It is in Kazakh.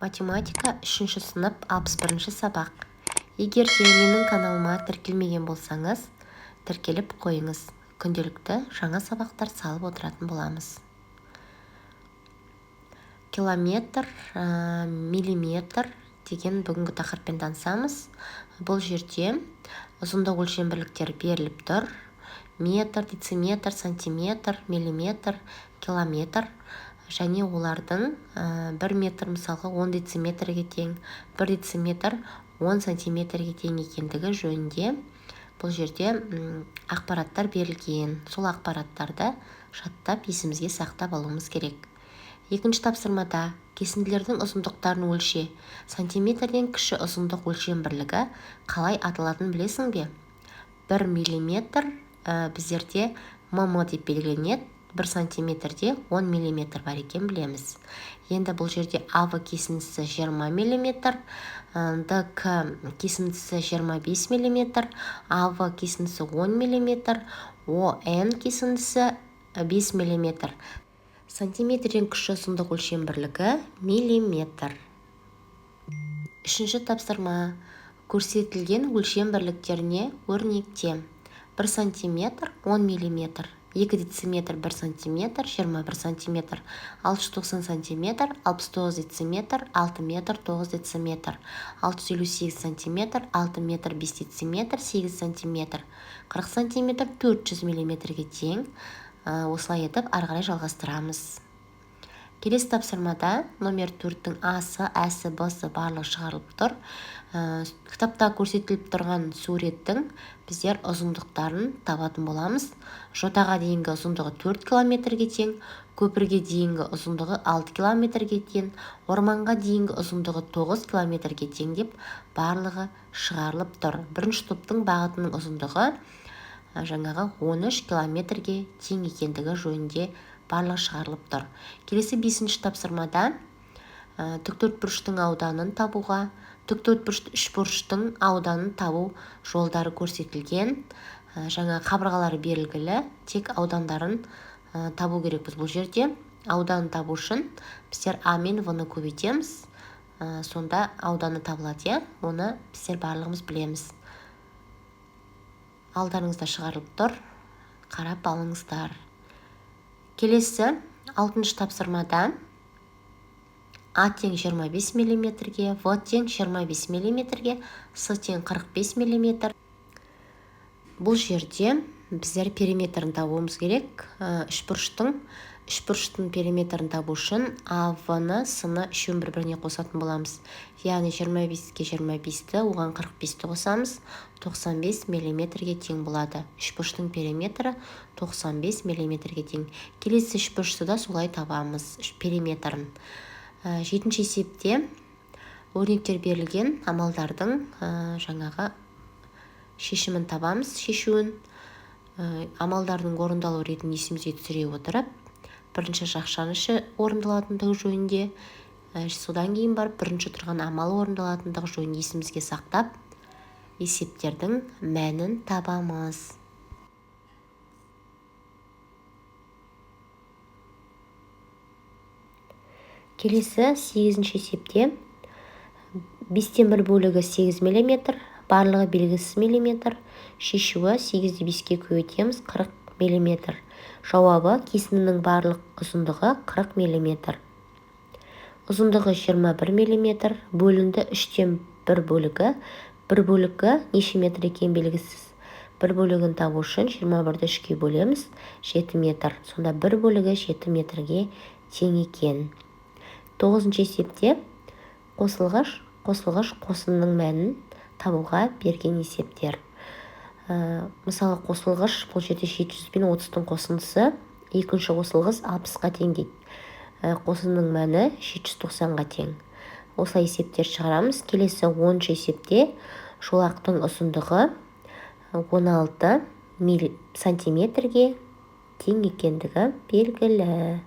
Математика 3 сынып 61 сабақ. Егер де менің каналыма тіркелмеген болсаңыз, тіркеліп қойыңыз. Күнделікті жаңа сабақтар салып отыратын боламыз. Километр, миллиметр деген бүгінгі тақырыппен танысамыз. Бұл жерде ұзындық өлшем бірліктері беріліп тұр. Метр, дециметр, сантиметр, миллиметр, километр. Және олардың 1 метр мысалға 10 дециметрге тең, 1 дециметр 10 сантиметрге тең екендігі жөнінде бұл жерде ақпараттар берілген. Сол ақпараттарды жаттап есімізге сақтап алуымыз керек. Екінші тапсырмада кесінділердің ұзындықтарын өлше. Сантиметрден кіші ұзындық өлшем бірлігі қалай аталатынын білесің бе? 1 миллиметр біздерде мм деп белгіленеді. 1 сантиметрде 10 миллиметр бар екен білеміз. Енді бұл жерде АВ кесіндісі 20 миллиметр, ДК кесіндісі 25 миллиметр, АВ кесіндісі 10 миллиметр, ОН кесіндісі 5 миллиметр. Сантиметрден кіші ұзындық өлшем бірлігі миллиметр. Үшінші тапсырма. Көрсетілген өлшем бірліктеріне өрнекте. 1 сантиметр 10 миллиметр. 2 дециметр 1 сантиметр, 21 сантиметр, 690 сантиметр, 69 дециметр, 6 метр 9 дециметр, 658 сантиметр, 6 метр 5 дециметр, 8 сантиметр, 40 сантиметр 400 миллиметрге тең. Осылай етіп ары қарай жалғастырамыз. Келесі тапсырмада номер 4-тің асы, әсі, бысы барлығы шығарылып тұр. Кітапта көрсетіліп тұрған суреттің біздер ұзындықтарын табатын боламыз. Жотаға дейінгі ұзындығы 4 километрге тең, көпірге дейінгі ұзындығы 6 километрге тең, орманға дейінгі ұзындығы 9 километрге тең деп барлығы шығарылып тұр. Бірінші топтың бағытының ұзындығы жаңағы 13 километрге тең екендігі жөнінде барлығы шығарылып тұр. Келесі 5-ші тапсырмада тіктөртбұрыштың ауданын табуға, тіктөртбұрышты үшбұрыштың ауданын табу жолдары көрсетілген. Жаңа қабырғалары берілгілі, тек аудандарын табу керекпіз. Бұл жерде ауданын табу үшін біздер А мен В-ны көбейтеміз. Сонда ауданы табылады. Оны біздер барлығымыз білеміз. Алдарыңызда шығарылып тұр. Қарап алыңыздар. Келесі 6-шы тапсырмада А тең 25 миллиметрге, В тең 25 миллиметрге, С тең 45 миллиметр. Бұл жерде біздер периметрін табуымыз керек. Үшбұрыштың периметрін табу үшін АВ-ны, С-ны үшеуін бір-біріне қосатын боламыз. Яғни 25-ке 25-ті, оған 45-ті қосамыз, 95 миллиметрге тең болады. Үшбұрыштың периметрі 95 миллиметрге тең. Келесі үшбұрышты да солай табамыз, периметрін. 7-ші есепте өрнектер берілген амалдардың жаңағы шешімін табамыз. Шешуін амалдардың орындалу ретін есімізге түсіре отырып, бірінші жақшанышы орындалатындығы жөнінде, содан кейін барып бірінші тұрған амал орындалатындығы жөнінде есімізге сақтап, есептердің мәнін табамыз. Келесі 8-ші есепте 5-тен 1 бөлігі 8 мм, барлығы белгісіз миллиметр, шешуі 8-ді 5-ке көбейтеміз 40 мм. Жауабы кесіндінің барлық ұзындығы 40 мм. Ұзындығы 21 мм, бөлінді 3-тен 1 бөлігі неше метр екен белгісіз. 1 бөлігін табу үшін 21-ді 3-ке бөлеміз 7 метр. Сонда 1 бөлігі 7 метрге тең екен. 9-ші есепте қосылғыш қосынның мәнін табуға берген есептер. Мысалы қосылғыш бұл жерде 700 пен 30-тың қосындысы, екінші қосылғыш 60-ға тең дейді. Қосынның мәні 790-ға тең. Осылай есептер шығарамыз. Келесі 10-ші есепте жолақтың ұзындығы 16 сантиметрге тең екендігі белгілі.